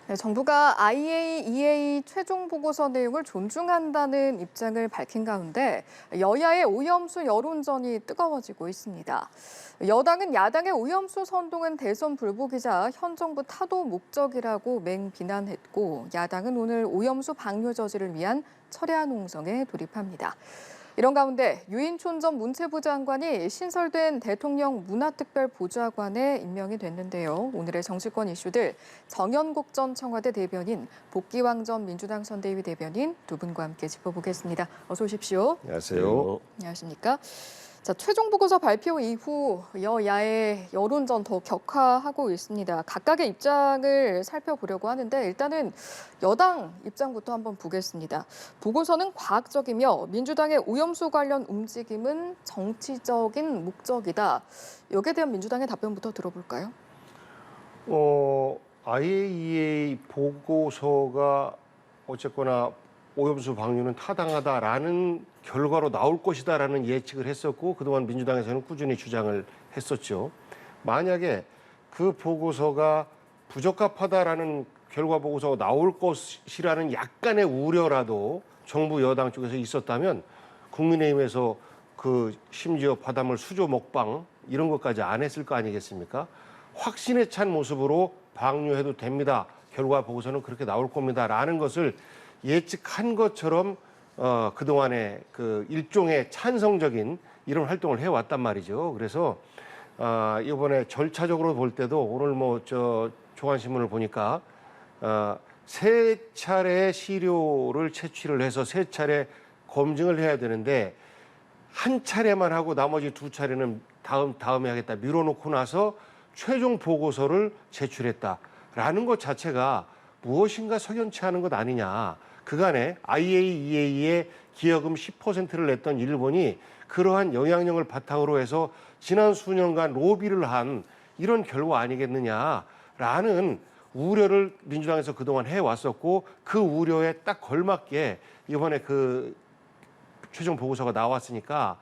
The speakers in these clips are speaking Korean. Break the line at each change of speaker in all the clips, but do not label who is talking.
네, 정부가 IAEA 최종 보고서 내용을 존중한다는 입장을 밝힌 가운데 여야의 오염수 여론전이 뜨거워지고 있습니다. 여당은 야당의 오염수 선동은 대선 불복이자 현 정부 타도 목적이라고 맹비난했고, 야당은 오늘 오염수 방류 저지를 위한 철야 농성에 돌입합니다. 이런 가운데 유인촌 전 문체부 장관이 신설된 대통령 문화특별보좌관에 임명이 됐는데요. 오늘의 정치권 이슈들 정연국 전 청와대 대변인, 복귀왕 전 민주당 선대위 대변인 두 분과 함께 짚어보겠습니다. 어서 오십시오.
안녕하세요.
안녕하십니까? 자, 최종 보고서 발표 이후 여야의 여론전 더 격화하고 있습니다. 각각의 입장을 살펴보려고 하는데 일단은 여당 입장부터 한번 보겠습니다. 보고서는 과학적이며 민주당의 오염수 관련 움직임은 정치적인 목적이다. 여기에 대한 민주당의 답변부터 들어볼까요?
IAEA 보고서가 어쨌거나 오염수 방류는 타당하다라는 결과로 나올 것이다라는 예측을 했었고, 그동안 민주당에서는 꾸준히 주장을 했었죠. 만약에 그 보고서가 부적합하다라는 결과 보고서가 나올 것이라는 약간의 우려라도 정부 여당 쪽에서 있었다면 국민의힘에서 그 심지어 바닷물 수조 먹방 이런 것까지 안 했을 거 아니겠습니까? 확신에 찬 모습으로 방류해도 됩니다. 결과 보고서는 그렇게 나올 겁니다라는 것을 예측한 것처럼 그동안에 그 일종의 찬성적인 이런 활동을 해왔단 말이죠. 그래서 이번에 절차적으로 볼 때도 오늘 조간신문을 보니까 세 차례 시료를 채취를 해서 세 차례 검증을 해야 되는데 한 차례만 하고 나머지 두 차례는 다음에 하겠다 미뤄놓고 나서 최종 보고서를 제출했다라는 것 자체가 무엇인가 석연치 않은 것 아니냐. 그간에 IAEA에 기여금 10%를 냈던 일본이 그러한 영향력을 바탕으로 해서 지난 수년간 로비를 한 이런 결과 아니겠느냐라는 우려를 민주당에서 그동안 해왔었고, 그 우려에 딱 걸맞게 이번에 그 최종 보고서가 나왔으니까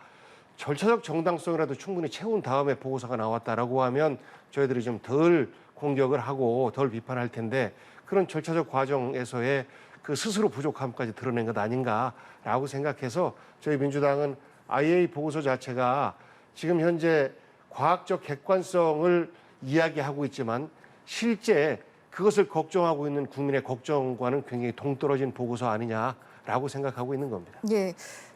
절차적 정당성이라도 충분히 채운 다음에 보고서가 나왔다라고 하면 저희들이 좀 덜 공격을 하고 덜 비판할 텐데, 그런 절차적 과정에서의 그 스스로 부족함까지 드러낸 것 아닌가라고 생각해서 저희 민주당은 IAEA 보고서 자체가 지금 현재 과학적 객관성을 이야기하고 있지만 실제 그것을 걱정하고 있는 국민의 걱정과는 굉장히 동떨어진 보고서 아니냐라고 생각하고 있는 겁니다.
예,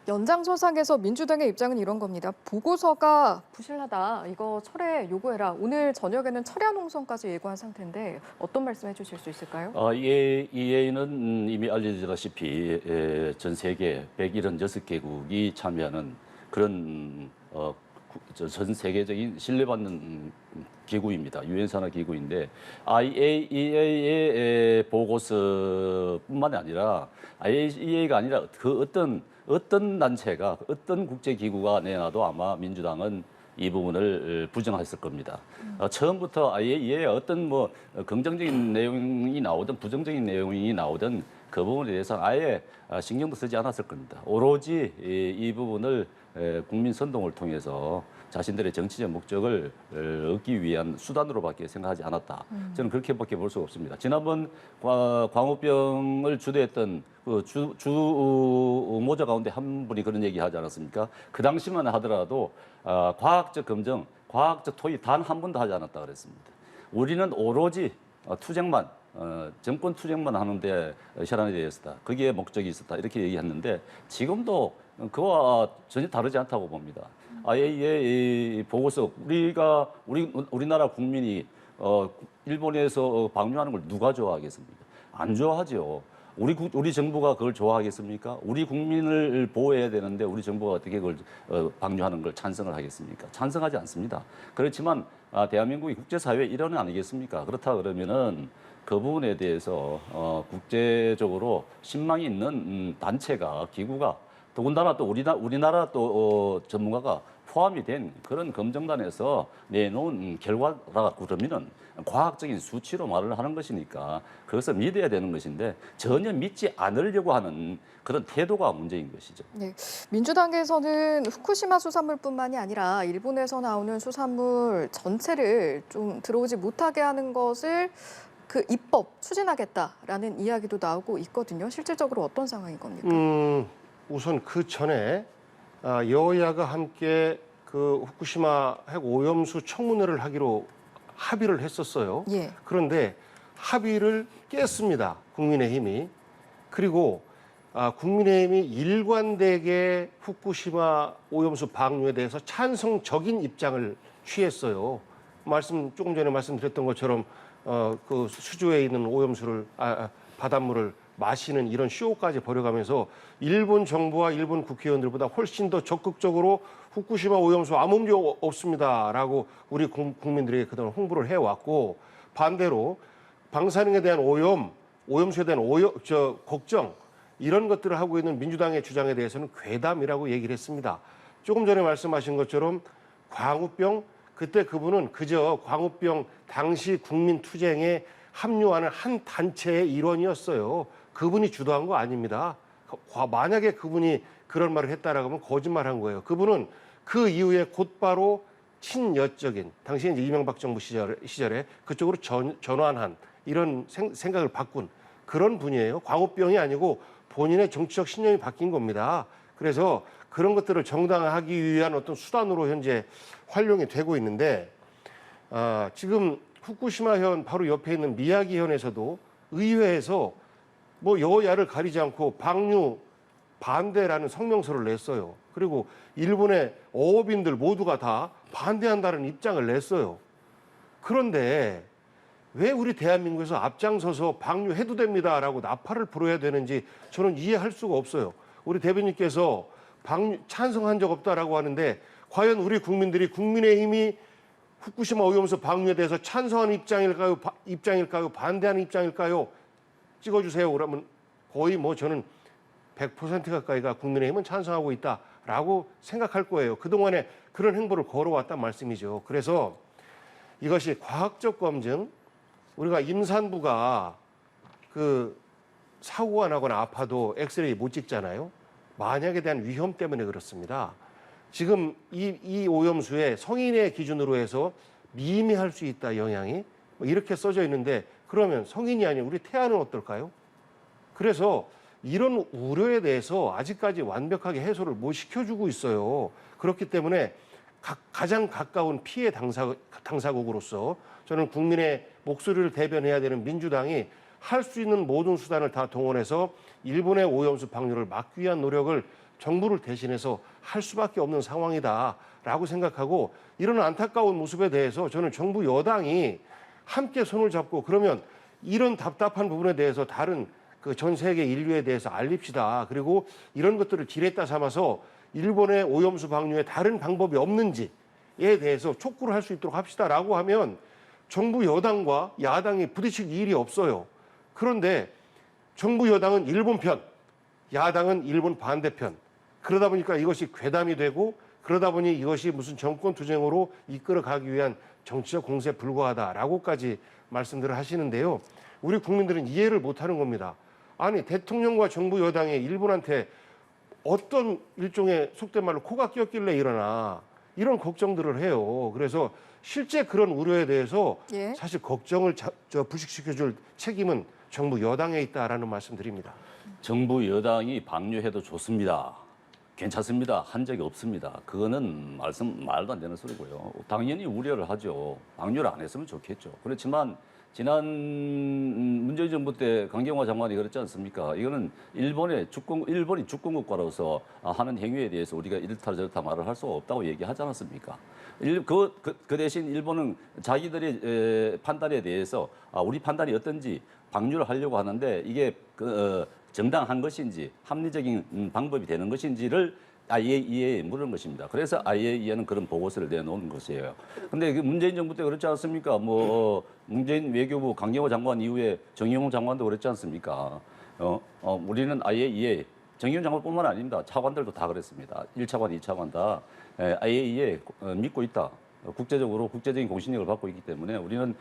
연장선상에서 민주당의 입장은 이런 겁니다. 보고서가 부실하다. 이거 철회 요구해라. 오늘 저녁에는 철야 농성까지 예고한 상태인데 어떤 말씀해 주실 수 있을까요?
EA는 이미 알려지다시피 전 세계 176개국이 참여하는 그런 전 세계적인 신뢰받는 기구입니다. 유엔 산하 기구인데 IAEA의 보고서뿐만이 아니라 IAEA가 아니라 그 어떤 단체가 어떤 국제 기구가 내놔도 아마 민주당은 이 부분을 부정했을 겁니다. 처음부터 IAEA에 어떤 긍정적인 내용이 나오든 부정적인 내용이 나오든 그 부분에 대해서는 아예 신경도 쓰지 않았을 겁니다. 오로지 이 부분을 국민 선동을 통해서 자신들의 정치적 목적을 얻기 위한 수단으로밖에 생각하지 않았다. 저는 그렇게밖에 볼 수가 없습니다. 지난번 광우병을 주도했던 그 주 의모자 가운데 한 분이 그런 얘기 하지 않았습니까? 그 당시만 하더라도 과학적 검증, 과학적 토의 단 한 번도 하지 않았다 그랬습니다. 우리는 오로지 투쟁만 정권 투쟁만 하는데 혈안이 되었다. 그게 목적이 있었다. 이렇게 얘기했는데 지금도 그와 전혀 다르지 않다고 봅니다. IAEA 보고서 우리나라 국민이 일본에서 방류하는 걸 누가 좋아하겠습니까? 안 좋아하죠. 우리 정부가 그걸 좋아하겠습니까? 우리 국민을 보호해야 되는데 우리 정부가 어떻게 그걸 방류하는 걸 찬성을 하겠습니까? 찬성하지 않습니다. 그렇지만 대한민국이 국제사회 일원 아니겠습니까? 그렇다 그러면은 그 부분에 대해서 국제적으로 신망이 있는 단체가 기구가 더군다나 또 우리나라 또 전문가가 포함이 된 그런 검증단에서 내놓은 결과라 그러면은 과학적인 수치로 말을 하는 것이니까 그것을 믿어야 되는 것인데 전혀 믿지 않으려고 하는 그런 태도가 문제인 것이죠.
네, 민주당에서는 후쿠시마 수산물뿐만이 아니라 일본에서 나오는 수산물 전체를 좀 들어오지 못하게 하는 것을 그 입법 추진하겠다라는 이야기도 나오고 있거든요. 실질적으로 어떤 상황인 겁니까?
우선 그 전에 여야가 함께 그 후쿠시마 핵 오염수 청문회를 하기로 합의를 했었어요.
예.
그런데 합의를 깼습니다. 국민의힘이. 그리고 국민의힘이 일관되게 후쿠시마 오염수 방류에 대해서 찬성적인 입장을 취했어요. 조금 전에 말씀드렸던 것처럼 그 수조에 있는 오염수를 바닷물을 마시는 이런 쇼까지 벌여가면서 일본 정부와 일본 국회의원들보다 훨씬 더 적극적으로 후쿠시마 오염수 아무 문제 없습니다라고 우리 국민들에게 그동안 홍보를 해왔고, 반대로 방사능에 대한 오염수에 대한 걱정, 이런 것들을 하고 있는 민주당의 주장에 대해서는 괴담이라고 얘기를 했습니다. 조금 전에 말씀하신 것처럼 광우병, 그때 그분은 그저 광우병 당시 국민투쟁에 합류하는 한 단체의 일원이었어요. 그분이 주도한 거 아닙니다. 만약에 그분이 그런 말을 했다라고 하면 거짓말한 거예요. 그분은 그 이후에 곧바로 친여적인, 당시 이제 이명박 정부 시절에 그쪽으로 전환한 이런 생각을 바꾼 그런 분이에요. 광우병이 아니고 본인의 정치적 신념이 바뀐 겁니다. 그래서 그런 것들을 정당화하기 위한 어떤 수단으로 현재 활용이 되고 있는데, 지금 후쿠시마현 바로 옆에 있는 미야기현에서도 의회에서 뭐 여야를 가리지 않고 방류 반대라는 성명서를 냈어요. 그리고 일본의 어업인들 모두가 다 반대한다는 입장을 냈어요. 그런데 왜 우리 대한민국에서 앞장서서 방류해도 됩니다라고 나팔을 불어야 되는지 저는 이해할 수가 없어요. 우리 대변인께서 방류 찬성한 적 없다라고 하는데, 과연 우리 국민들이 국민의힘이 후쿠시마 오염수 방류에 대해서 찬성하는 입장일까요? 반대하는 입장일까요? 찍어주세요. 그러면 거의 뭐 저는 100% 가까이가 국민의힘은 찬성하고 있다라고 생각할 거예요. 그동안에 그런 행보를 걸어왔단 말씀이죠. 그래서 이것이 과학적 검증, 우리가 임산부가 그 사고가 나거나 아파도 엑스레이 못 찍잖아요. 만약에 대한 위험 때문에 그렇습니다. 지금 이 오염수에 성인의 기준으로 해서 미미할 수 있다, 영향이. 이렇게 써져 있는데, 그러면 성인이 아닌 우리 태아는 어떨까요? 그래서 이런 우려에 대해서 아직까지 완벽하게 해소를 못 시켜주고 있어요. 그렇기 때문에 가장 가까운 피해 당사국으로서 저는 국민의 목소리를 대변해야 되는 민주당이 할 수 있는 모든 수단을 다 동원해서 일본의 오염수 방류를 막기 위한 노력을 정부를 대신해서 할 수밖에 없는 상황이다라고 생각하고, 이런 안타까운 모습에 대해서 저는 정부 여당이 함께 손을 잡고, 그러면 이런 답답한 부분에 대해서 다른 그 전 세계 인류에 대해서 알립시다. 그리고 이런 것들을 지렛대 삼아서 일본의 오염수 방류에 다른 방법이 없는지에 대해서 촉구를 할 수 있도록 합시다라고 하면 정부 여당과 야당이 부딪힐 일이 없어요. 그런데 정부 여당은 일본 편, 야당은 일본 반대편. 그러다 보니까 이것이 괴담이 되고, 그러다 보니 이것이 무슨 정권 투쟁으로 이끌어가기 위한 정치적 공세에 불과하다라고까지 말씀들을 하시는데요. 우리 국민들은 이해를 못하는 겁니다. 아니, 대통령과 정부 여당이 일본한테 어떤 일종의 속된 말로 코가 끼었길래 일어나, 이런 걱정들을 해요. 그래서 실제 그런 우려에 대해서
예.
사실 걱정을 부식시켜줄 책임은 정부 여당에 있다라는 말씀드립니다.
정부 여당이 방류해도 좋습니다. 괜찮습니다. 한 적이 없습니다. 그거는 말도 안 되는 소리고요. 당연히 우려를 하죠. 방류를 안 했으면 좋겠죠. 그렇지만 지난 문재인 정부 때 강경화 장관이 그랬지 않습니까? 이거는 일본이 주권국가로서 하는 행위에 대해서 우리가 이렇다 저렇다 말을 할 수가 없다고 얘기하지 않았습니까? 그 대신 일본은 자기들의 판단에 대해서 우리 판단이 어떤지 방류를 하려고 하는데, 이게 정당한 것인지 합리적인 방법이 되는 것인지를 IAEA에 물은 것입니다. 그래서 IAEA는 그런 보고서를 내놓은 것이에요. 근데 문재인 정부 때 그렇지 않습니까? 문재인 외교부 강경화 장관 이후에 정의용 장관도 그랬지 않습니까? 우리는 IAEA, 정의용 장관뿐만 아닙니다. 차관들도 다 그랬습니다. 1차관, 2차관 다 IAEA 믿고 있다. 국제적인 공신력을 받고 있기 때문에 우리는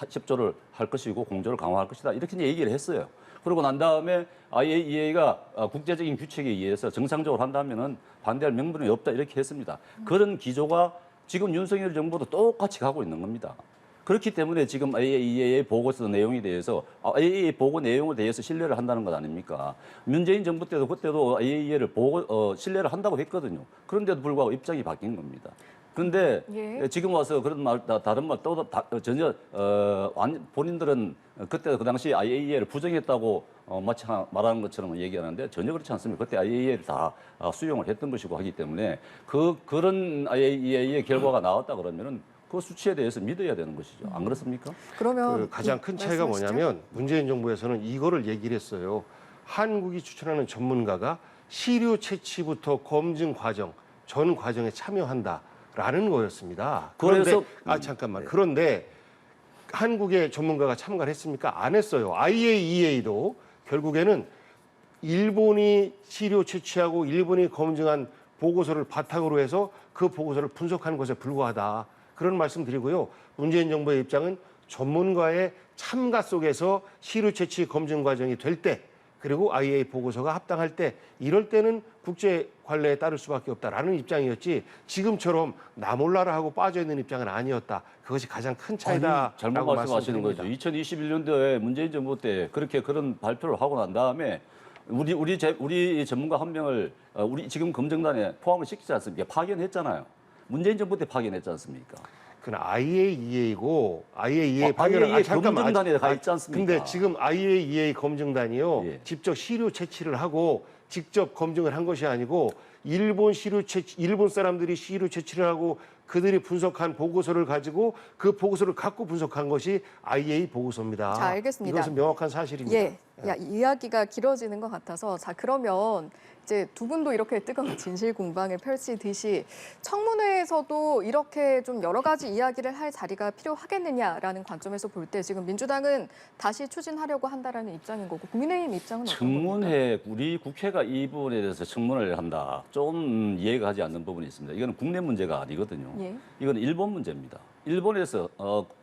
협조를 할 것이고 공조를 강화할 것이다. 이렇게 얘기를 했어요. 그러고 난 다음에 IAEA가 국제적인 규칙에 의해서 정상적으로 한다면은 반대할 명분이 없다 이렇게 했습니다. 그런 기조가 지금 윤석열 정부도 똑같이 가고 있는 겁니다. 그렇기 때문에 지금 IAEA 보고서 내용에 대해서 IAEA 보고 내용에 대해서 신뢰를 한다는 것 아닙니까? 문재인 정부 때도 그때도 IAEA를 신뢰를 한다고 했거든요. 그런데도 불구하고 입장이 바뀐 겁니다. 그런데
예.
지금 와서 그런 말, 다른 말 또 전혀 본인들은 그때 그 당시 IAEA를 부정했다고 마치 말하는 것처럼 얘기하는데 전혀 그렇지 않습니다. 그때 IAEA를 다 수용을 했던 것이고 하기 때문에 그런 IAEA의 결과가 나왔다 그러면은 그 수치에 대해서 믿어야 되는 것이죠. 안 그렇습니까?
그러면
그 가장 큰 차이가
말씀하시죠.
뭐냐면 문재인 정부에서는 이거를 얘기를 했어요. 한국이 추천하는 전문가가 시료 채취부터 검증 과정, 전 과정에 참여한다라는 거였습니다. 그런데
그래서
잠깐만. 그런데 한국의 전문가가 참가를 했습니까? 안 했어요. IAEA도 결국에는 일본이 시료 채취하고 일본이 검증한 보고서를 바탕으로 해서 그 보고서를 분석한 것에 불과하다. 그런 말씀 드리고요. 문재인 정부의 입장은 전문가의 참가 속에서 시료 채취 검증 과정이 될 때, 그리고 IAEA 보고서가 합당할 때, 이럴 때는 국제 관례에 따를 수밖에 없다라는 입장이었지, 지금처럼 나 몰라라 하고 빠져 있는 입장은 아니었다. 그것이 가장 큰 차이다라고
잘못 말씀하시는
말씀드립니다.
거죠. 2021년도에 문재인 정부 때 그런 발표를 하고 난 다음에 우리 전문가 한 명을 우리 지금 검증단에 포함을 시키지 않습니까? 파견했잖아요. 문재인 정부 때 파견했지 않습니까?
그건 IAEA고 IAEA
IAEA 검증단에 가 있지 않습니까?
근데 지금 IAEA 검증단이요.
예.
직접 시료 채취를 하고 직접 검증을 한 것이 아니고 일본 사람들이 시료 채취를 하고 그들이 분석한 보고서를 가지고 그 보고서를 갖고 분석한 것이 IAEA 보고서입니다.
자, 알겠습니다.
이것은 명확한 사실입니다.
예, 이야기가 길어지는 것 같아서 자 그러면 이제 두 분도 이렇게 뜨거운 진실 공방을 펼치듯이 청문회에서도 이렇게 좀 여러 가지 이야기를 할 자리가 필요하겠느냐라는 관점에서 볼 때 지금 민주당은 다시 추진하려고 한다라는 입장인 거고 국민의힘 입장은 어떤 겁니까?
청문회 우리 국회가 이 부분에 대해서 청문회를 한다. 좀 이해가 가지 않는 부분이 있습니다. 이거는 국내 문제가 아니거든요.
예.
이건 일본 문제입니다. 일본에서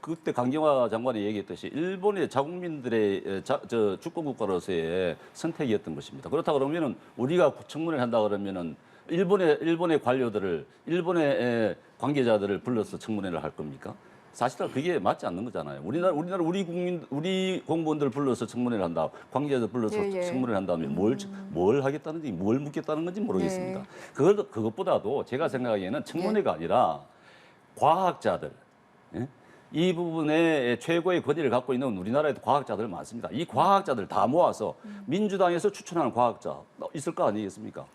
그때 강경화 장관이 얘기했듯이 일본의 자국민들의 주권 국가로서의 선택이었던 것입니다. 그렇다 그러면은 우리가 청문회를 한다 그러면은 일본의 관료들을 일본의 관계자들을 불러서 청문회를 할 겁니까? 사실은 그게 맞지 않는 거잖아요. 우리나라 우리 공무원들을 불러서 청문회를 한다. 관계자들 불러서
예.
청문회를 한다면 뭘 하겠다는지 뭘 묻겠다는 건지 모르겠습니다.
예.
그것보다도 제가 생각하기에는 청문회가 아니라 과학자들, 예? 이 부분에 최고의 권위를 갖고 있는 우리나라에도 과학자들 많습니다. 이 과학자들 다 모아서 민주당에서 추천하는 과학자 있을 거 아니겠습니까?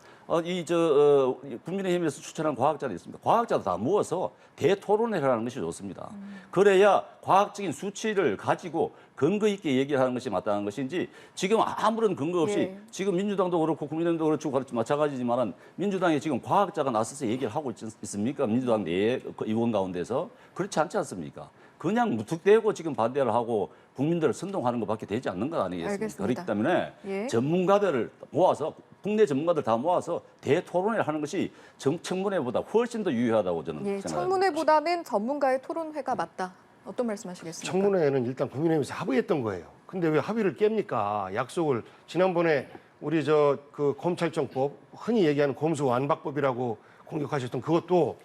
국민의힘에서 추천한 과학자들이 있습니다. 과학자들 다 모아서 대토론회를 하는 것이 좋습니다. 그래야 과학적인 수치를 가지고 근거 있게 얘기를 하는 것이 마땅한 것인지 지금 아무런 근거 없이
예.
지금 민주당도 그렇고 국민의힘도 그렇고 마찬가지지만 민주당이 지금 과학자가 나서서 얘기를 하고 있습니까? 민주당 내 의원 가운데서 그렇지 않지 않습니까? 그냥 무턱대고 지금 반대를 하고 국민들을 선동하는 것밖에 되지 않는 것 아니겠습니까?
알겠습니다.
그렇기 때문에
예.
전문가들을 모아서 국내 전문가들 다 모아서 대토론회를 하는 것이 청문회보다 훨씬 더 유효하다고 저는
예,
생각합니다.
청문회보다는 전문가의 토론회가 맞다. 어떤 말씀하시겠습니까?
청문회는 일단 국민의힘에서 합의했던 거예요. 근데 왜 합의를 깹니까? 약속을 지난번에 우리 그 검찰청법 흔히 얘기하는 검수완박법이라고 공격하셨던 그것도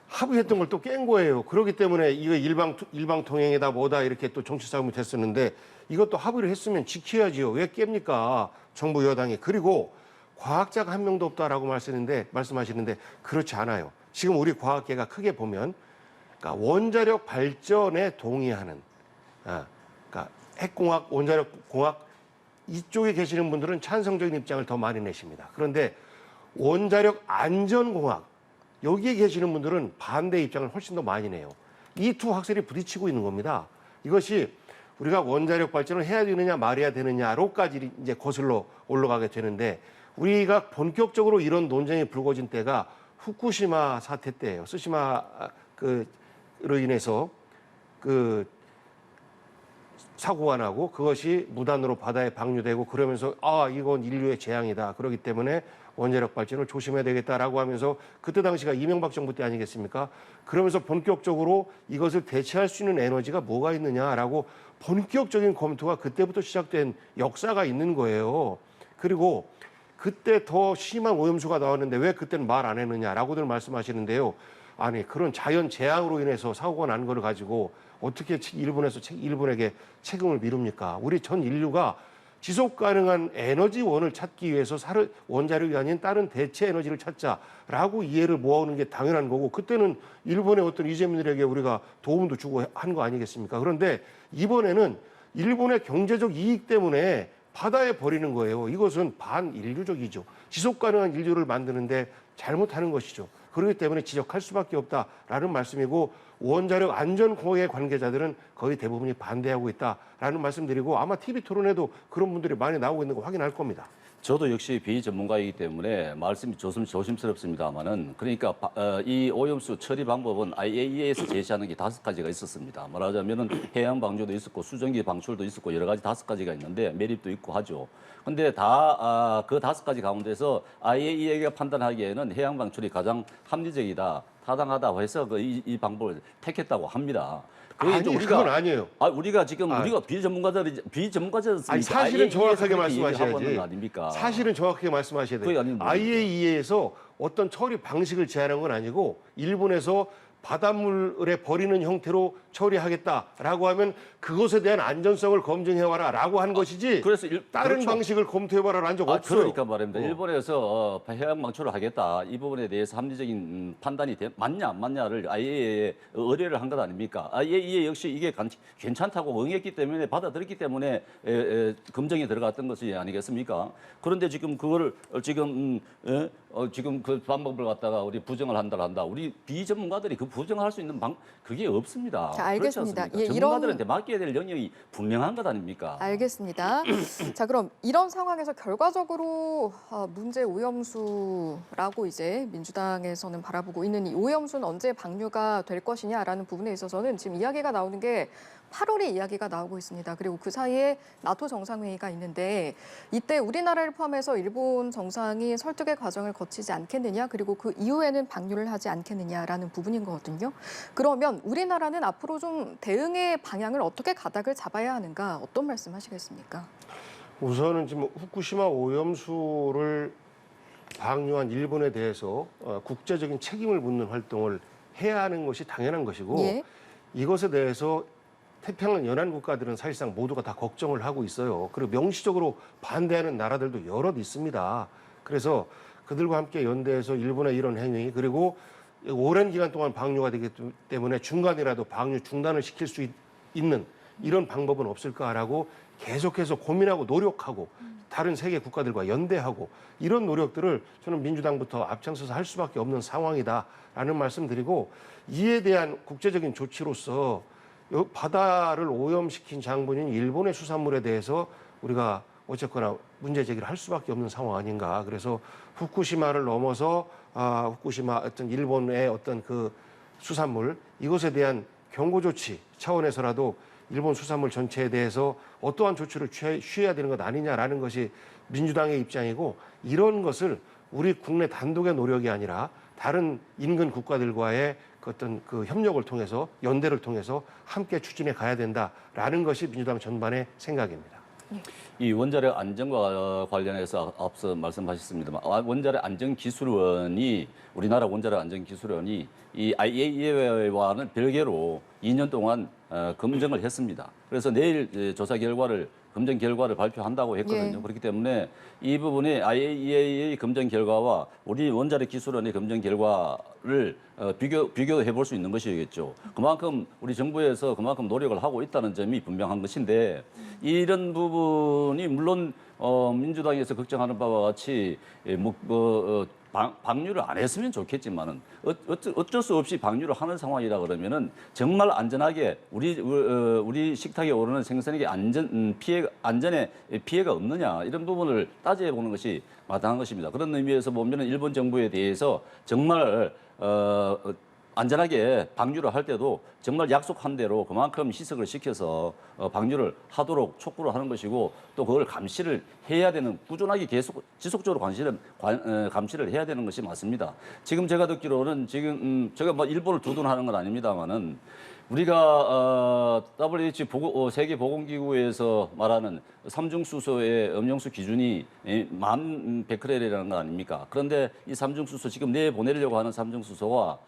합의했던 걸 또 깬 거예요. 그렇기 때문에 이거 일방통행이다 뭐다 이렇게 또 정치 싸움이 됐었는데 이것도 합의를 했으면 지켜야지요. 왜 깹니까? 정부 여당이. 그리고 과학자가 한 명도 없다라고 말씀하시는데 그렇지 않아요. 지금 우리 과학계가 크게 보면 그러니까 원자력 발전에 동의하는 그러니까 핵공학, 원자력 공학 이쪽에 계시는 분들은 찬성적인 입장을 더 많이 내십니다. 그런데 원자력 안전공학 여기에 계시는 분들은 반대 입장을 훨씬 더 많이 내요. 이 두 학설이 부딪히고 있는 겁니다. 이것이 우리가 원자력 발전을 해야 되느냐 말해야 되느냐로까지 이제 거슬러 올라가게 되는데 우리가 본격적으로 이런 논쟁이 불거진 때가 후쿠시마 사태 때예요. 쓰시마 로 인해서 그 사고가 나고 그것이 무단으로 바다에 방류되고 그러면서 이건 인류의 재앙이다. 그렇기 때문에 원자력 발전을 조심해야 되겠다라고 하면서 그때 당시가 이명박 정부 때 아니겠습니까? 그러면서 본격적으로 이것을 대체할 수 있는 에너지가 뭐가 있느냐라고 본격적인 검토가 그때부터 시작된 역사가 있는 거예요. 그리고 그때 더 심한 오염수가 나왔는데 왜 그때는 말 안 했느냐라고들 말씀하시는데요. 아니 그런 자연 재앙으로 인해서 사고가 난 거를 가지고 어떻게 일본에게 책임을 미룹니까? 우리 전 인류가 지속 가능한 에너지원을 찾기 위해서 원자력이 아닌 다른 대체 에너지를 찾자라고 이해를 모아오는 게 당연한 거고, 그때는 일본의 어떤 이재민들에게 우리가 도움도 주고 한 거 아니겠습니까? 그런데 이번에는 일본의 경제적 이익 때문에 바다에 버리는 거예요. 이것은 반인류적이죠. 지속 가능한 인류를 만드는데 잘못하는 것이죠. 그렇기 때문에 지적할 수밖에 없다라는 말씀이고, 원자력 안전공학의 관계자들은 거의 대부분이 반대하고 있다라는 말씀드리고, 아마 TV 토론에도 그런 분들이 많이 나오고 있는 거 확인할 겁니다.
저도 역시 비전문가이기 때문에 말씀이 조심스럽습니다만은, 그러니까 이 오염수 처리 방법은 IAEA에서 제시하는 게 5가지가 있었습니다. 말하자면은 해양 방류도 있었고 수증기 방출도 있었고 여러 가지 5가지가 있는데 매립도 있고 하죠. 근데 그 5가지 가운데서 IAEA가 판단하기에는 해양 방출이 가장 합리적이다, 타당하다 해서 이 방법을 택했다고 합니다.
아니, 그건 아니에요.
우리가 비전문가들
아니, 사실은 정확하게 말씀하셔야지.
아닙니까?
사실은 정확하게 말씀하셔야 돼요. IAEA에서 어떤 처리 방식을 제안한 건 아니고, 일본에서 바닷물에 버리는 형태로 처리하겠다라고 하면 그것에 대한 안전성을 검증해와라라고 한 것이지,
그래서
다른
그렇죠.
방식을 검토해봐라라는 한 적 없어요.
그러니까 말입니다. 일본에서 해양 방출을 하겠다, 이 부분에 대해서 합리적인 판단이 맞냐 안 맞냐를 IAEA에 의뢰를 한 것 아닙니까? IAEA 역시 이게 괜찮다고 응했기 때문에, 받아들였기 때문에 검증에 들어갔던 것이 아니겠습니까? 그런데 지금 그거를 지금 그 방법을 갖다가 우리 부정을 한다. 우리 비전문가들이 그 부정할 수 있는 그게 없습니다.
자, 알겠습니다.
예, 전문가들한테 맡겨야 될 영역이 분명한 것 아닙니까?
알겠습니다. 자, 그럼 이런 상황에서 결과적으로 문제 오염수라고 이제 민주당에서는 바라보고 있는 이 오염수는 언제 방류가 될 것이냐라는 부분에 있어서는 지금 이야기가 나오는 게 8월에 이야기가 나오고 있습니다. 그리고 그 사이에 나토 정상회의가 있는데, 이때 우리나라를 포함해서 일본 정상이 설득의 과정을 거치지 않겠느냐, 그리고 그 이후에는 방류를 하지 않겠느냐라는 부분인 거거든요. 그러면 우리나라는 앞으로 좀 대응의 방향을 어떻게 가닥을 잡아야 하는가, 어떤 말씀하시겠습니까?
우선은 지금 후쿠시마 오염수를 방류한 일본에 대해서 국제적인 책임을 묻는 활동을 해야 하는 것이 당연한 것이고,
예.
이것에 대해서 태평양 연안 국가들은 사실상 모두가 다 걱정을 하고 있어요. 그리고 명시적으로 반대하는 나라들도 여럿 있습니다. 그래서 그들과 함께 연대해서 일본의 이런 행위, 그리고 오랜 기간 동안 방류가 되기 때문에 중간이라도 방류 중단을 시킬 수 있는 이런 방법은 없을까라고 계속해서 고민하고 노력하고, 다른 세계 국가들과 연대하고, 이런 노력들을 저는 민주당부터 앞장서서 할 수밖에 없는 상황이다라는 말씀드리고, 이에 대한 국제적인 조치로서 바다를 오염시킨 장본인 일본의 수산물에 대해서 우리가 어쨌거나 문제 제기를 할 수밖에 없는 상황 아닌가. 그래서 후쿠시마를 넘어서 후쿠시마 어떤 일본의 어떤 그 수산물, 이것에 대한 경고 조치 차원에서라도 일본 수산물 전체에 대해서 어떠한 조치를 취해야 되는 것 아니냐라는 것이 민주당의 입장이고, 이런 것을 우리 국내 단독의 노력이 아니라 다른 인근 국가들과의 그 어떤 그 협력을 통해서, 연대를 통해서 함께 추진해 가야 된다라는 것이 민주당 전반의 생각입니다.
이 원자력 안전과 관련해서 앞서 말씀하셨습니다만, 원자력 안전기술원이, 우리나라 원자력 안전기술원이 이 IAEA와는 별개로 2년 동안 검증을 했습니다. 그래서 내일 검증 결과를 발표한다고 했거든요.
예.
그렇기 때문에 이 부분에 IAEA의 검증 결과와 우리 원자력 기술원의 검증 결과를 비교해 볼 수 있는 것이겠죠. 그만큼 우리 정부에서 그만큼 노력을 하고 있다는 점이 분명한 것인데, 이런 부분이 물론 민주당에서 걱정하는 바와 같이 방류를 안 했으면 좋겠지만은 어쩔 수 없이 방류를 하는 상황이라 그러면은 정말 안전하게 우리 식탁에 오르는 생선에게 안전에 피해가 없느냐, 이런 부분을 따져야 보는 것이 마땅한 것입니다. 그런 의미에서 보면은 일본 정부에 대해서 정말 안전하게 방류를 할 때도 정말 약속한 대로 그만큼 희석을 시켜서 방류를 하도록 촉구를 하는 것이고, 또 그걸 감시를 해야 되는, 꾸준하게 지속적으로 감시를 해야 되는 것이 맞습니다. 지금 제가 듣기로는 제가 뭐 일본을 두둔하는 건 아닙니다만은, 우리가 WHO 세계보건기구에서 말하는 삼중수소의 음용수 기준이 10,000베크렐이라는 거 아닙니까? 그런데 이 삼중수소, 지금 내보내려고 하는 삼중수소와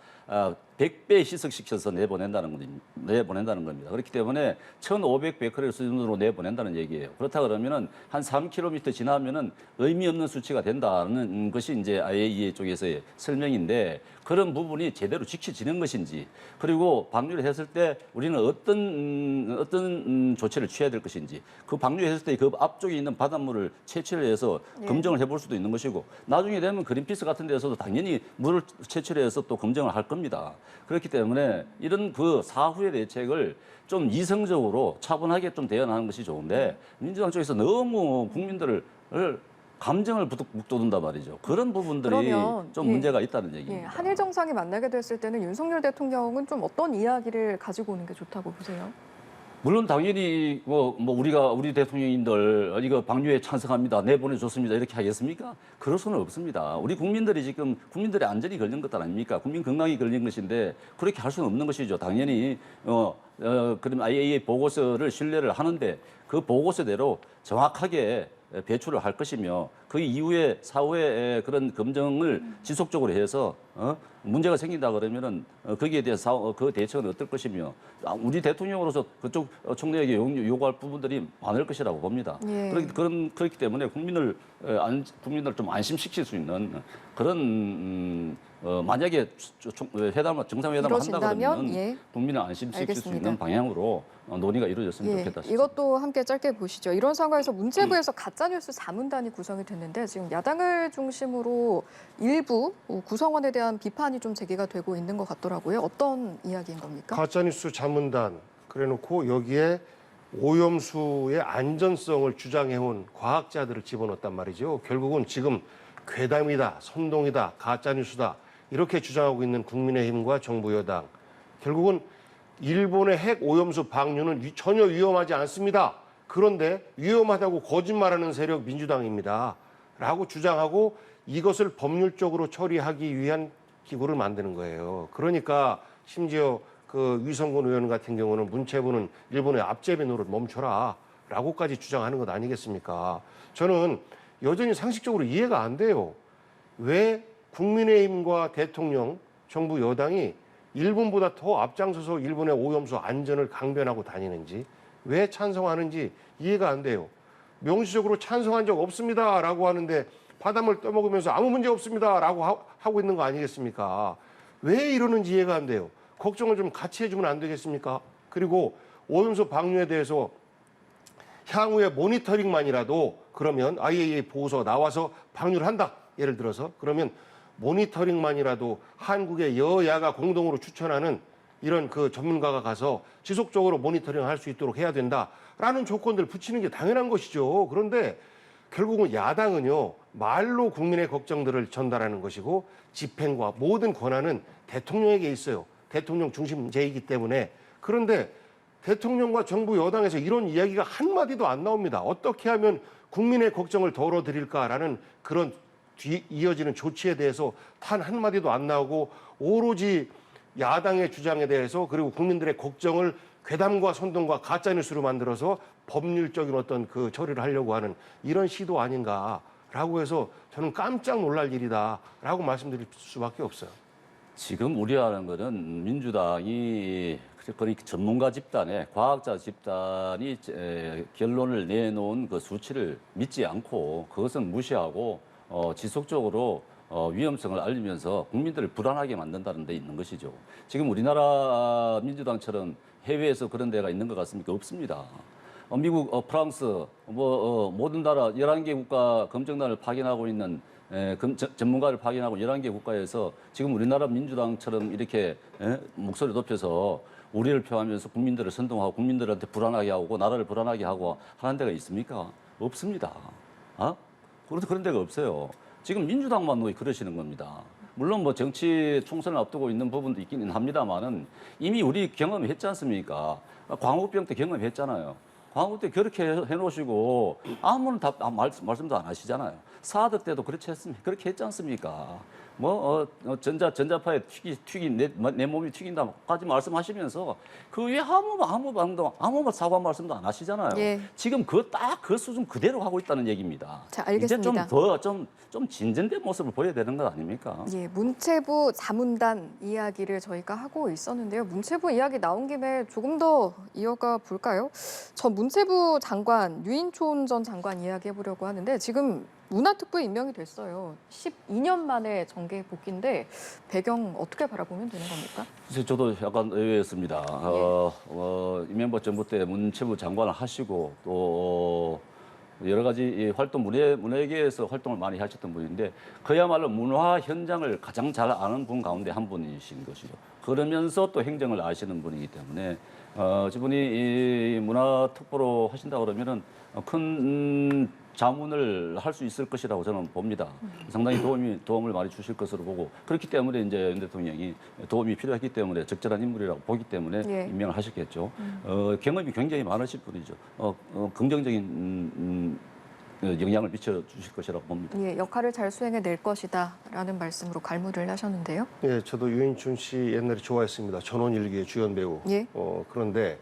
100배 희석시켜서 내보낸다는 겁니다. 그렇기 때문에 1,500베크렐 수준으로 내보낸다는 얘기예요. 그렇다 그러면은 한 3km 지나면은 의미 없는 수치가 된다는 것이 이제 IAEA 쪽에서의 설명인데 그런 부분이 제대로 지켜지는 것인지 그리고 방류를 했을 때 우리는 어떤 조치를 취해야 될 것인지 그 방류했을 때 그 앞쪽에 있는 바닷물을 채취를 해서 검증을 해볼 수도 있는 것이고 나중에 되면 그린피스 같은 데서도 당연히 물을 채취를 해서 또 검증을 할 겁니다. 그렇기 때문에 이런 그 사후의 대책을 좀 이성적으로 차분하게 좀 대응하는 것이 좋은데 민주당 쪽에서 너무 국민들을 감정을 북돋운단 말이죠. 그런 부분들이
그러면,
좀 문제가 있다는 얘기입니다.
한일 정상이 만나게 됐을 때는 윤석열 대통령은 좀 어떤 이야기를 가지고 오는 게 좋다고 보세요?
물론 당연히 우리 대통령님들 이거 방류에 찬성합니다. 내보내줬습니다. 이렇게 하겠습니까? 그럴 수는 없습니다. 우리 국민들이 지금 국민들의 안전이 걸린 것 아닙니까? 국민 건강이 걸린 것인데 그렇게 할 수는 없는 것이죠. 당연히 그럼 IAEA 보고서를 신뢰를 하는데 그 보고서대로 정확하게 배출을 할 것이며 그 이후에 사후에 그런 검증을 지속적으로 해서 문제가 생긴다 그러면은 거기에 대해서 그 대책은 어떨 것이며 우리 대통령으로서 그쪽 총리에게 요구할 부분들이 많을 것이라고 봅니다.
예.
그렇기 때문에 국민을 좀 안심시킬 수 있는 그런 만약에 정상회담을 한다 그러면 국민을 안심시킬 수 있는 방향으로 논의가 이루어졌으면 좋겠다 싶습니다.
이것도 함께 짧게 보시죠. 이런 상황에서 문체부에서 가짜뉴스 자문단이 구성이 됐는데 지금 야당을 중심으로 일부 구성원에 대한 비판이 좀 제기가 되고 있는 것 같더라고요. 어떤 이야기인 겁니까?
가짜뉴스 자문단 그래놓고 여기에 오염수의 안전성을 주장해온 과학자들을 집어넣었단 말이죠. 결국은 지금 괴담이다, 선동이다, 가짜뉴스다 이렇게 주장하고 있는 국민의힘과 정부 여당. 결국은 일본의 핵 오염수 방류는 전혀 위험하지 않습니다. 그런데 위험하다고 거짓말하는 세력 민주당입니다. 라고 주장하고 이것을 법률적으로 처리하기 위한 기구를 만드는 거예요. 그러니까 심지어 그 위성군 의원 같은 경우는 문체부는 일본의 앞제비 노릇 멈춰라 라고까지 주장하는 것 아니겠습니까? 저는 여전히 상식적으로 이해가 안 돼요. 왜 국민의힘과 대통령, 정부 여당이 일본보다 더 앞장서서 일본의 오염수 안전을 강변하고 다니는지 왜 찬성하는지 이해가 안 돼요. 명시적으로 찬성한 적 없습니다라고 하는데 바닷물 떠먹으면서 아무 문제 없습니다라고 하고 있는 거 아니겠습니까? 왜 이러는지 이해가 안 돼요. 걱정을 좀 같이 해주면 안 되겠습니까? 그리고 오염수 방류에 대해서 향후에 모니터링만이라도 그러면 IAEA 보고서 나와서 방류를 한다. 예를 들어서 그러면 모니터링만이라도 한국의 여야가 공동으로 추천하는 이런 그 전문가가 가서 지속적으로 모니터링을 할 수 있도록 해야 된다라는 조건들 붙이는 게 당연한 것이죠. 그런데 결국은 야당은요, 말로 국민의 걱정들을 전달하는 것이고 집행과 모든 권한은 대통령에게 있어요. 대통령 중심제이기 때문에. 그런데 대통령과 정부 여당에서 이런 이야기가 한마디도 안 나옵니다. 어떻게 하면 국민의 걱정을 덜어드릴까라는 그런 이어지는 조치에 대해서 단 한마디도 안 나오고 오로지 야당의 주장에 대해서 그리고 국민들의 걱정을 괴담과 선동과 가짜뉴스로 만들어서 법률적인 어떤 그 처리를 하려고 하는 이런 시도 아닌가라고 해서 저는 깜짝 놀랄 일이다라고 말씀드릴 수밖에 없어요.
지금 우려하는 것은 민주당이 그러니까 전문가 집단의 과학자 집단이 결론을 내놓은 그 수치를 믿지 않고 그것은 무시하고 지속적으로 위험성을 알리면서 국민들을 불안하게 만든다는 데 있는 것이죠. 지금 우리나라 민주당처럼 해외에서 그런 데가 있는 것 같습니까? 없습니다. 미국, 프랑스, 모든 나라 11개 국가 검증단을 파견하고 있는 전문가를 파견하고 11개 국가에서 지금 우리나라 민주당처럼 이렇게 목소리 높여서 우려를 표하면서 국민들을 선동하고 국민들한테 불안하게 하고 나라를 불안하게 하고 하는 데가 있습니까? 없습니다. 그런 데가 없어요. 지금 민주당만 그러시는 겁니다. 물론 정치 총선을 앞두고 있는 부분도 있기는 합니다만은 이미 우리 경험했지 않습니까? 광우병 때 경험했잖아요. 광우 때 그렇게 해놓으시고 아무런 말씀도 안 하시잖아요. 사드 때도 그렇게 했지 않습니까? 전자파에 내 몸이 튀긴다까지 말씀하시면서 그 외에 아무 사과 말씀도 안 하시잖아요.
예.
지금 그 수준 그대로 하고 있다는 얘기입니다.
자, 알겠습니다.
이제 좀 진전된 모습을 보여야 되는 것 아닙니까?
예, 문체부 자문단 이야기를 저희가 하고 있었는데요. 문체부 이야기 나온 김에 조금 더 이어가 볼까요? 전 문체부 장관 유인촌 전 장관 이야기해 보려고 하는데 지금 문화특보에 임명이 됐어요. 12년 만에 정계 복귀인데 배경 어떻게 바라보면 되는 겁니까?
그래서 저도 약간 의외였습니다. 이명박 정부 때 문체부 장관을 하시고 또 여러 가지 이 활동 문화계에서 활동을 많이 하셨던 분인데 그야말로 문화 현장을 가장 잘 아는 분 가운데 한 분이신 것이죠. 그러면서 또 행정을 아시는 분이기 때문에 저분이 이 문화특보로 하신다 그러면은 큰 자문을 할 수 있을 것이라고 저는 봅니다. 상당히 도움을 많이 주실 것으로 보고 그렇기 때문에 이제 윤 대통령이 도움이 필요했기 때문에 적절한 인물이라고 보기 때문에
예.
임명을 하셨겠죠. 경험이 굉장히 많으실 분이죠. 긍정적인 영향을 미쳐 주실 것이라고 봅니다.
예, 역할을 잘 수행해낼 것이다라는 말씀으로 갈무리를 하셨는데요.
예, 저도 유인춘 씨 옛날에 좋아했습니다. 전원일기의 주연 배우.
예.
그런데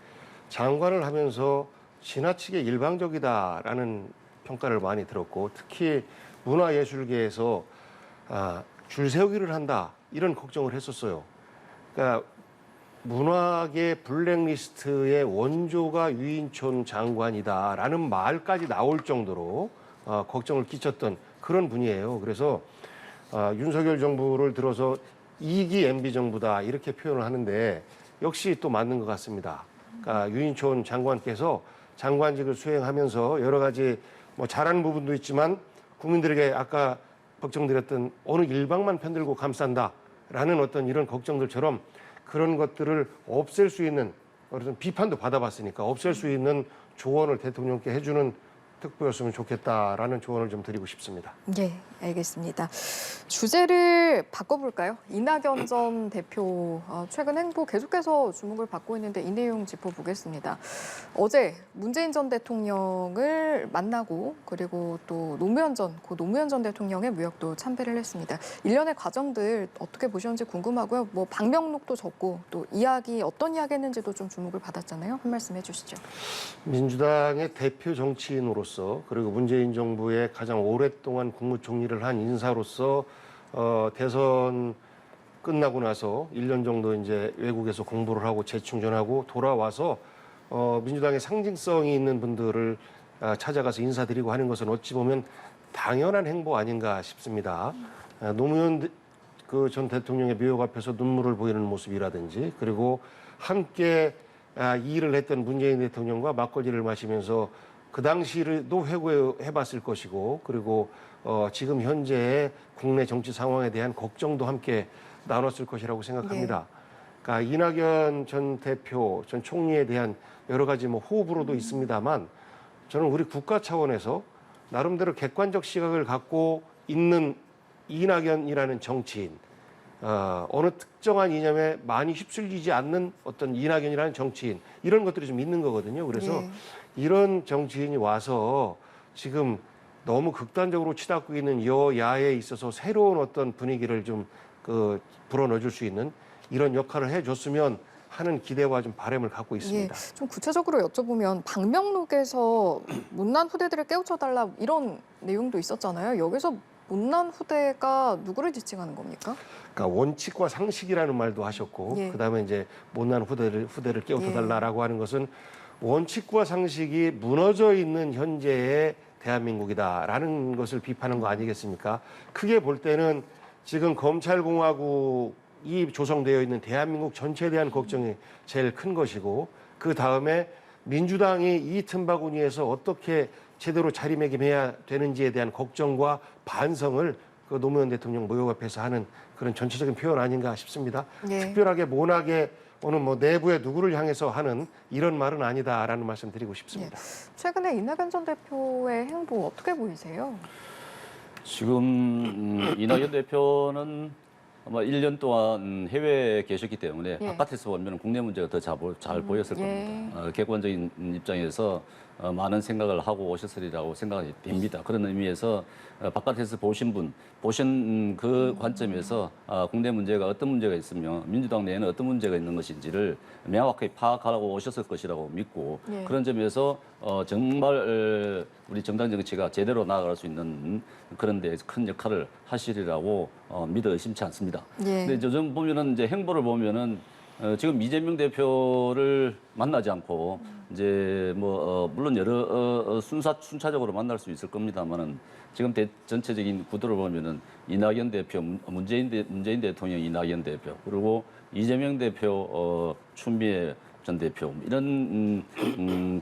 장관을 하면서 지나치게 일방적이다라는 평가를 많이 들었고 특히 문화예술계에서 줄 세우기를 한다 이런 걱정을 했었어요. 그러니까 문화계 블랙리스트의 원조가 유인촌 장관이다라는 말까지 나올 정도로 걱정을 끼쳤던 그런 분이에요. 그래서 윤석열 정부를 들어서 2기 MB 정부다 이렇게 표현을 하는데 역시 또 맞는 것 같습니다. 그러니까 유인촌 장관께서 장관직을 수행하면서 여러 가지 뭐 잘하는 부분도 있지만 국민들에게 아까 걱정드렸던 어느 일방만 편들고 감싼다라는 어떤 이런 걱정들처럼 그런 것들을 없앨 수 있는 어떤 비판도 받아봤으니까 없앨 수 있는 조언을 대통령께 해주는 특보였으면 좋겠다라는 조언을 좀 드리고 싶습니다.
예, 알겠습니다. 주제를 바꿔볼까요? 이낙연 전 대표 최근 행보 계속해서 주목을 받고 있는데 이 내용 짚어보겠습니다. 어제 문재인 전 대통령을 만나고 그리고 또 노무현 전 대통령의 무역도 참배를 했습니다. 일련의 과정들 어떻게 보셨는지 궁금하고요. 뭐 방명록도 적고 또 어떤 이야기 했는지도 좀 주목을 받았잖아요. 한 말씀 해주시죠.
민주당의 대표 정치인으로서 그리고 문재인 정부의 가장 오랫동안 국무총리를 한 인사로서 대선 끝나고 나서 1년 정도 이제 외국에서 공부를 하고 재충전하고 돌아와서 민주당의 상징성이 있는 분들을 찾아가서 인사드리고 하는 것은 어찌 보면 당연한 행보 아닌가 싶습니다. 노무현 전 대통령의 묘역 앞에서 눈물을 보이는 모습이라든지 그리고 함께 이 일을 했던 문재인 대통령과 막걸리를 마시면서 그 당시도 회고해봤을 것이고 그리고 지금 현재의 국내 정치 상황에 대한 걱정도 함께 나눴을 것이라고 생각합니다. 그러니까 이낙연 전 대표, 전 총리에 대한 여러 가지 뭐 호불호도 있습니다만 저는 우리 국가 차원에서 나름대로 객관적 시각을 갖고 있는 이낙연이라는 정치인, 어느 특정한 이념에 많이 휩쓸리지 않는 어떤 이낙연이라는 정치인 이런 것들이 좀 있는 거거든요. 그래서 이런 정치인이 와서 지금 너무 극단적으로 치닫고 있는 여야에 있어서 새로운 어떤 분위기를 좀 불어넣어줄 수 있는 이런 역할을 해줬으면 하는 기대와 좀 바람을 갖고 있습니다.
예, 좀 구체적으로 여쭤보면 방명록에서 못난 후대들을 깨우쳐달라 이런 내용도 있었잖아요. 여기서 못난 후대가 누구를 지칭하는 겁니까?
그러니까 원칙과 상식이라는 말도 하셨고 그다음에 이제 못난 후대를 깨우쳐달라라고 하는 것은 원칙과 상식이 무너져 있는 현재의 대한민국이다라는 것을 비판한 거 아니겠습니까? 크게 볼 때는 지금 검찰공화국이 조성되어 있는 대한민국 전체에 대한 걱정이 제일 큰 것이고 그 다음에 민주당이 이 틈바구니에서 어떻게 제대로 자리매김해야 되는지에 대한 걱정과 반성을 그 노무현 대통령 묘역 앞에서 하는 그런 전체적인 표현 아닌가 싶습니다. 특별하게 모나게 어느 뭐 내부의 누구를 향해서 하는 이런 말은 아니다라는 말씀 드리고 싶습니다.
최근에 이낙연 전 대표의 행보 어떻게 보이세요?
지금 이낙연 대표는 아마 1년 동안 해외에 계셨기 때문에 바깥에서 보면 국내 문제가 더 잘 보였을 겁니다. 객관적인 입장에서 많은 생각을 하고 오셨으리라고 생각이 됩니다. 그런 의미에서 바깥에서 보신 그 관점에서 국내 문제가 어떤 문제가 있으며 민주당 내에는 어떤 문제가 있는 것인지를 명확하게 파악하고 오셨을 것이라고 믿고
예.
그런 점에서 정말 우리 정당 정치가 제대로 나아갈 수 있는 그런 데에서 큰 역할을 하시리라고 믿어 의심치 않습니다.
예.
근데 요즘 보면은 이제 행보를 보면은 지금 이재명 대표를 만나지 않고 이제 뭐 물론 여러 순차적으로 만날 수 있을 겁니다만은 지금 전체적인 구도를 보면은 이낙연 대표, 문재인 대통령 이낙연 대표 그리고 이재명 대표 추미애 전 대표 이런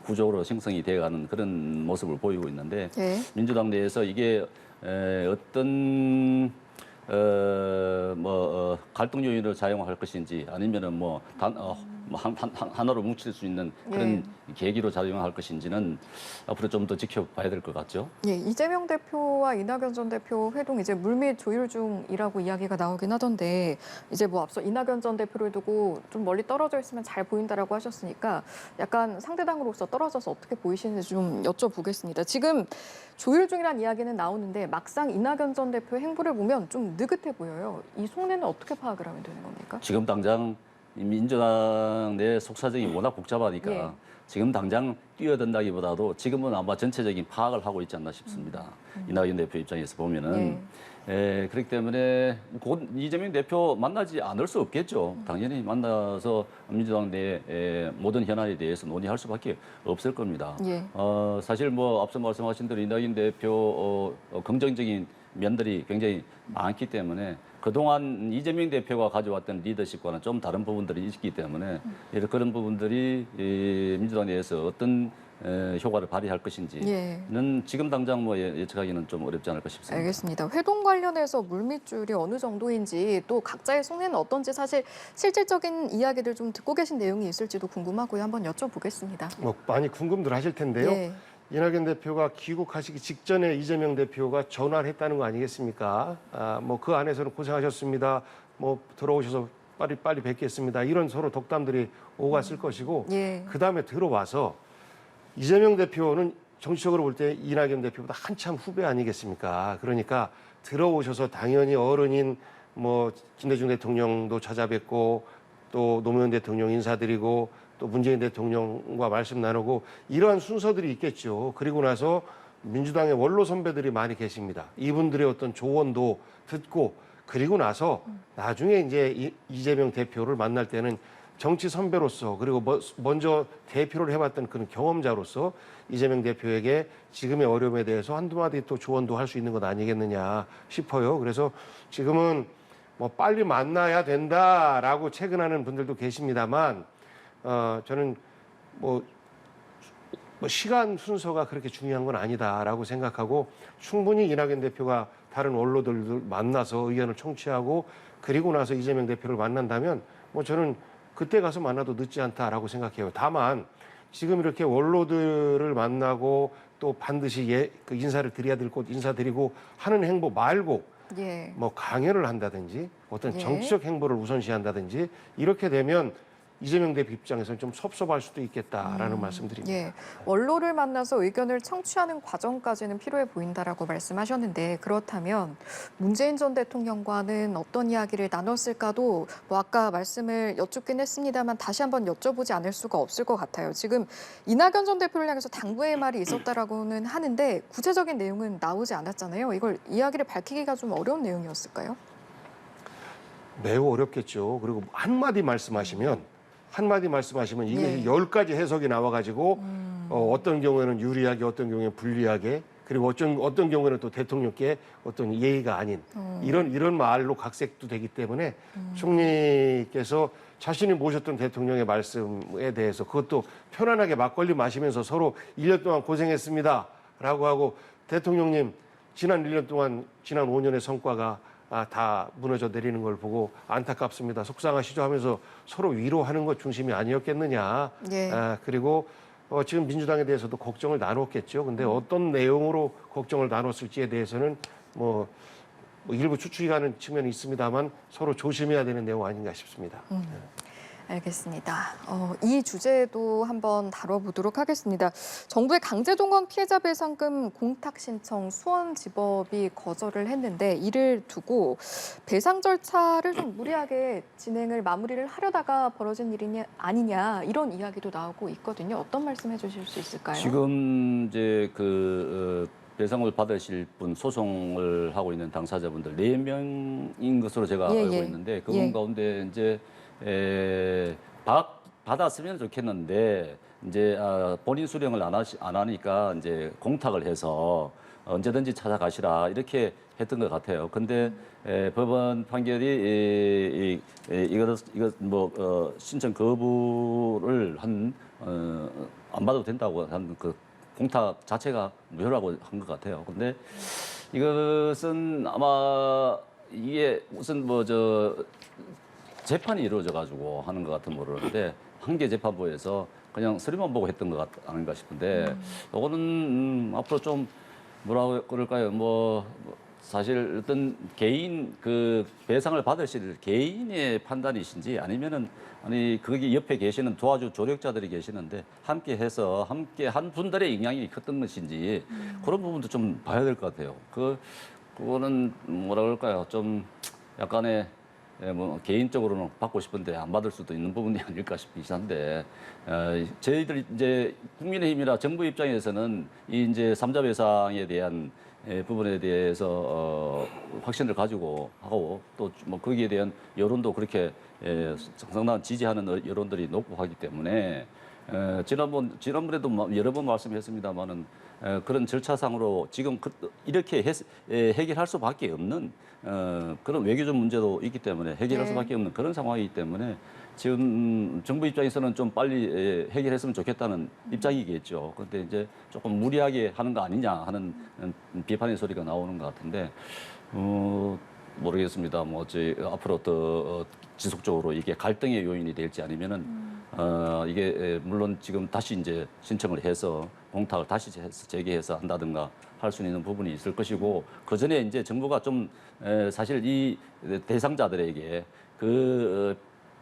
구조로 생성이 돼가는 그런 모습을 보이고 있는데
예.
민주당 내에서 이게 어떤 갈등 요인으로 작용할 것인지 아니면은 하나로 뭉칠 수 있는 그런 계기로 작용할 것인지는 앞으로 좀 더 지켜봐야 될 것 같죠.
예, 이재명 대표와 이낙연 전 대표 회동 이제 물밑 조율 중이라고 이야기가 나오긴 하던데 이제 뭐 앞서 이낙연 전 대표를 두고 좀 멀리 떨어져 있으면 잘 보인다라고 하셨으니까 약간 상대당으로서 떨어져서 어떻게 보이시는지 좀 여쭤보겠습니다. 지금 조율 중이란 이야기는 나오는데 막상 이낙연 전 대표 행보를 보면 좀 느긋해 보여요. 이 속내는 어떻게 파악을 하면 되는 겁니까?
지금 당장 민주당 내 속사정이 워낙 복잡하니까
예.
지금 당장 뛰어든다기보다도 지금은 아마 전체적인 파악을 하고 있지 않나 싶습니다. 이낙연 대표 입장에서 보면은 그렇기 때문에 곧 이재명 대표 만나지 않을 수 없겠죠. 당연히 만나서 민주당 내 모든 현안에 대해서 논의할 수밖에 없을 겁니다.
예.
사실 뭐 앞서 말씀하신 대로 이낙연 대표 긍정적인 면들이 굉장히 많기 때문에 그동안 이재명 대표가 가져왔던 리더십과는 좀 다른 부분들이 있기 때문에 그런 부분들이 민주당 내에서 어떤 효과를 발휘할 것인지는 지금 당장 뭐 예측하기는 좀 어렵지 않을까 싶습니다.
알겠습니다. 회동 관련해서 물밑줄이 어느 정도인지 또 각자의 속내는 어떤지 사실 실질적인 이야기를 좀 듣고 계신 내용이 있을지도 궁금하고요. 한번 여쭤보겠습니다.
뭐 많이 궁금들 하실 텐데요.
예.
이낙연 대표가 귀국하시기 직전에 이재명 대표가 전화를 했다는 거 아니겠습니까? 뭐 그 안에서는 고생하셨습니다. 뭐 들어오셔서 빨리 뵙겠습니다. 이런 서로 덕담들이 오갔을 것이고
예.
그다음에 들어와서 이재명 대표는 정치적으로 볼 때 이낙연 대표보다 한참 후배 아니겠습니까? 그러니까 들어오셔서 당연히 어른인 뭐 김대중 대통령도 찾아뵙고 또 노무현 대통령 인사드리고 또 문재인 대통령과 말씀 나누고 이러한 순서들이 있겠죠. 그리고 나서 민주당의 원로 선배들이 많이 계십니다. 이분들의 어떤 조언도 듣고 그리고 나서 나중에 이제 이재명 대표를 만날 때는 정치 선배로서 그리고 먼저 대표를 해봤던 그런 경험자로서 이재명 대표에게 지금의 어려움에 대해서 한두 마디 또 조언도 할 수 있는 것 아니겠느냐 싶어요. 그래서 지금은 뭐 빨리 만나야 된다라고 체근하는 분들도 계십니다만 저는 뭐 시간 순서가 그렇게 중요한 건 아니다라고 생각하고 충분히 이낙연 대표가 다른 원로들을 만나서 의견을 청취하고 그리고 나서 이재명 대표를 만난다면 뭐 저는 그때 가서 만나도 늦지 않다라고 생각해요. 다만 지금 이렇게 원로들을 만나고 또 반드시 그 인사를 드려야 될 곳 인사드리고 하는 행보 말고 뭐 강연을 한다든지 어떤 정치적 행보를 우선시한다든지 이렇게 되면 이재명 대표 입장에서는 좀 섭섭할 수도 있겠다라는 말씀드립니다.
예, 원로를 만나서 의견을 청취하는 과정까지는 필요해 보인다라고 말씀하셨는데 그렇다면 문재인 전 대통령과는 어떤 이야기를 나눴을까도 뭐 아까 말씀을 여쭙긴 했습니다만 다시 한번 여쭤보지 않을 수가 없을 것 같아요. 지금 이낙연 전 대표를 향해서 당부의 말이 있었다라고는 하는데 구체적인 내용은 나오지 않았잖아요. 이걸 이야기를 밝히기가 좀 어려운 내용이었을까요?
매우 어렵겠죠. 그리고 한마디 말씀하시면 이게 10가지 해석이 나와가지고 어떤 경우에는 유리하게 어떤 경우에는 불리하게 그리고 어떤 경우에는 또 대통령께 어떤 예의가 아닌 이런 말로 각색도 되기 때문에 총리께서 자신이 모셨던 대통령의 말씀에 대해서 그것도 편안하게 막걸리 마시면서 서로 1년 동안 고생했습니다 라고 하고 대통령님 지난 1년 동안 지난 5년의 성과가 다 무너져 내리는 걸 보고 안타깝습니다. 속상하시죠 하면서 서로 위로하는 것 중심이 아니었겠느냐. 그리고 지금 민주당에 대해서도 걱정을 나눴겠죠. 근데 어떤 내용으로 걱정을 나눴을지에 대해서는 뭐 일부 추측이 가는 측면이 있습니다만 서로 조심해야 되는 내용 아닌가 싶습니다.
알겠습니다. 이 주제도 한번 다뤄보도록 하겠습니다. 정부의 강제동원 피해자 배상금 공탁 신청 수원지법이 거절을 했는데 이를 두고 배상 절차를 좀 무리하게 진행을 마무리를 하려다가 벌어진 일이냐 아니냐 이런 이야기도 나오고 있거든요. 어떤 말씀 해주실 수 있을까요?
지금 이제 배상을 받으실 분 소송을 하고 있는 당사자분들 4명인 것으로 제가
예,
알고
예.
있는데 그분
예.
가운데 이제 받았으면 좋겠는데 이제 본인 수령을 안 하니까 이제 공탁을 해서 언제든지 찾아가시라 이렇게 했던 것 같아요. 근데 법원 판결이 이거 신청 거부를 안 받아도 된다고 한 그 공탁 자체가 무효라고 한 것 같아요. 근데 이것은 아마 이게 무슨 재판이 이루어져 가지고 하는 것 같은 모르는데 한계 재판부에서 그냥 서류만 보고 했던 것 아닌가 싶은데 이거는 앞으로 좀 뭐라고 그럴까요? 사실 어떤 개인 배상을 받으실 개인의 판단이신지 아니면은 거기 옆에 계시는 도와줄 조력자들이 계시는데 함께 한 분들의 영향이 컸던 것인지 그런 부분도 좀 봐야 될 것 같아요. 그거는 뭐라 그럴까요? 좀 약간의 개인적으로는 받고 싶은데 안 받을 수도 있는 부분이 아닐까 싶기도 한데 저희들 이제 국민의힘이나 정부 입장에서는 이 이제 삼자 배상에 대한 부분에 대해서 확신을 가지고 하고 또 거기에 대한 여론도 그렇게 상당한 지지하는 여론들이 높고 하기 때문에 지난번에도 여러 번 말씀했습니다만은 그런 절차상으로 지금 이렇게 해결할 수밖에 없는 그런 외교적 문제도 있기 때문에 해결할 수밖에 없는 그런 상황이기 때문에 지금 정부 입장에서는 좀 빨리 해결했으면 좋겠다는 입장이겠죠. 그런데 이제 조금 무리하게 하는 거 아니냐 하는 비판의 소리가 나오는 것 같은데 모르겠습니다. 앞으로 더 지속적으로 이게 갈등의 요인이 될지 아니면은 이게 물론 지금 다시 이제 신청을 해서 공탁을 다시 재개해서 한다든가 할 수 있는 부분이 있을 것이고 그 전에 이제 정부가 좀 사실 이 대상자들에게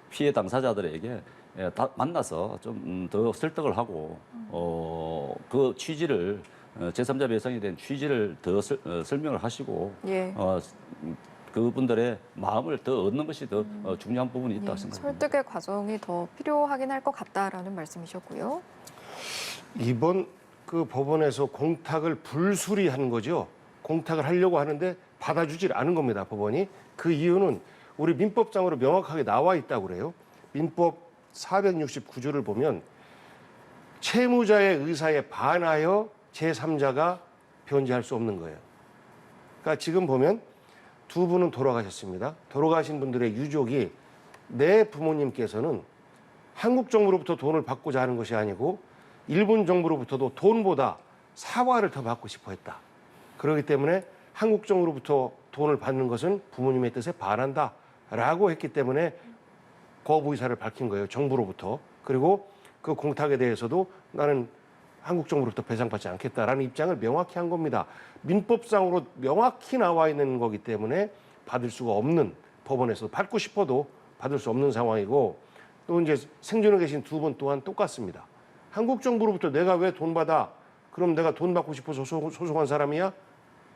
피해 당사자들에게 다 만나서 좀 더 설득을 하고 그 취지를 제3자 배상에 대한 취지를 더 설명을 하시고
예.
그분들의 마음을 더 얻는 것이 더 중요한 부분이 있다고 생각합니다.
설득의 과정이 더 필요하긴 할 것 같다라는 말씀이셨고요.
이번 그 법원에서 공탁을 불수리한 거죠. 공탁을 하려고 하는데 받아주질 않은 겁니다. 법원이. 그 이유는 우리 민법상으로 명확하게 나와 있다고 그래요. 민법 469조를 보면 채무자의 의사에 반하여 제3자가 변제할 수 없는 거예요. 그러니까 지금 보면 두 분은 돌아가셨습니다. 돌아가신 분들의 유족이 내 부모님께서는 한국 정부로부터 돈을 받고자 하는 것이 아니고 일본 정부로부터도 돈보다 사과를 더 받고 싶어 했다. 그렇기 때문에 한국 정부로부터 돈을 받는 것은 부모님의 뜻에 반한다라고 했기 때문에 거부 의사를 밝힌 거예요. 정부로부터. 그리고 그 공탁에 대해서도 나는 한국 정부로부터 배상받지 않겠다라는 입장을 명확히 한 겁니다. 민법상으로 명확히 나와 있는 거기 때문에 받을 수가 없는 법원에서 받고 싶어도 받을 수 없는 상황이고 또 이제 생존해 계신 두 분 또한 똑같습니다. 한국 정부로부터 내가 왜 돈 받아? 그럼 내가 돈 받고 싶어서 소송한 사람이야?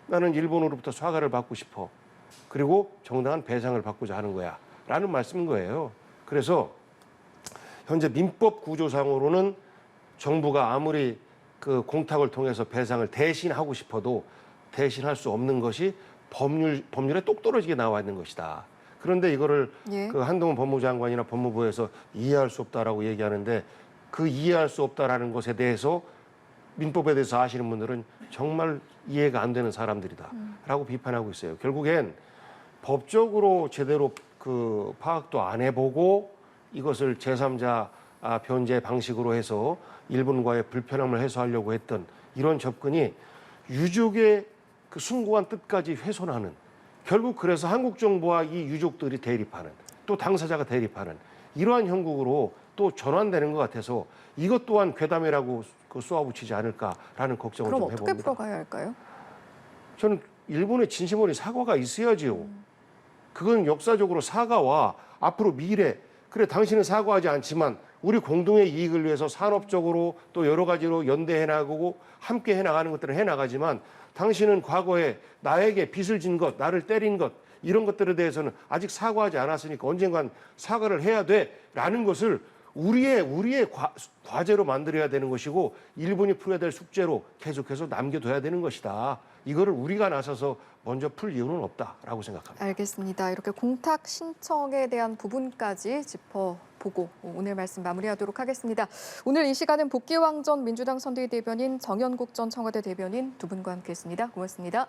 나는 일본으로부터 사과를 받고 싶어. 그리고 정당한 배상을 받고자 하는 거야. 라는 말씀인 거예요. 그래서 현재 민법 구조상으로는 정부가 아무리 그 공탁을 통해서 배상을 대신하고 싶어도 대신할 수 없는 것이 법률에 똑 떨어지게 나와 있는 것이다. 그런데 이거를
예.
그 한동훈 법무장관이나 법무부에서 이해할 수 없다라고 얘기하는데 그 이해할 수 없다라는 것에 대해서 민법에 대해서 아시는 분들은 정말 이해가 안 되는 사람들이다라고 비판하고 있어요. 결국엔 법적으로 제대로 그 파악도 안 해보고 이것을 제3자 변제 방식으로 해서 일본과의 불편함을 해소하려고 했던 이런 접근이 유족의 그 숭고한 뜻까지 훼손하는 결국 그래서 한국 정부와 이 유족들이 대립하는 또 당사자가 대립하는 이러한 형국으로 또 전환되는 것 같아서 이것 또한 괴담이라고 쏘아붙이지 않을까라는 걱정을
그럼
좀
어떻게
해봅니다.
풀어가야 할까요?
저는 일본의 진심 어린 사과가 있어야지요. 그건 역사적으로 사과와 앞으로 미래 그래 당신은 사과하지 않지만 우리 공동의 이익을 위해서 산업적으로 또 여러 가지로 연대해 나가고 함께 해 나가는 것들을 해 나가지만 당신은 과거에 나에게 빚을 진 것, 나를 때린 것 이런 것들에 대해서는 아직 사과하지 않았으니까 언젠간 사과를 해야 돼라는 것을 우리의 과제로 만들어야 되는 것이고 일본이 풀어야 될 숙제로 계속해서 남겨둬야 되는 것이다. 이거를 우리가 나서서 먼저 풀 이유는 없다라고 생각합니다.
알겠습니다. 이렇게 공탁 신청에 대한 부분까지 짚어보고 오늘 말씀 마무리하도록 하겠습니다. 오늘 이 시간은 복귀왕 전 민주당 선대위 대변인 정연국 전 청와대 대변인 두 분과 함께했습니다. 고맙습니다.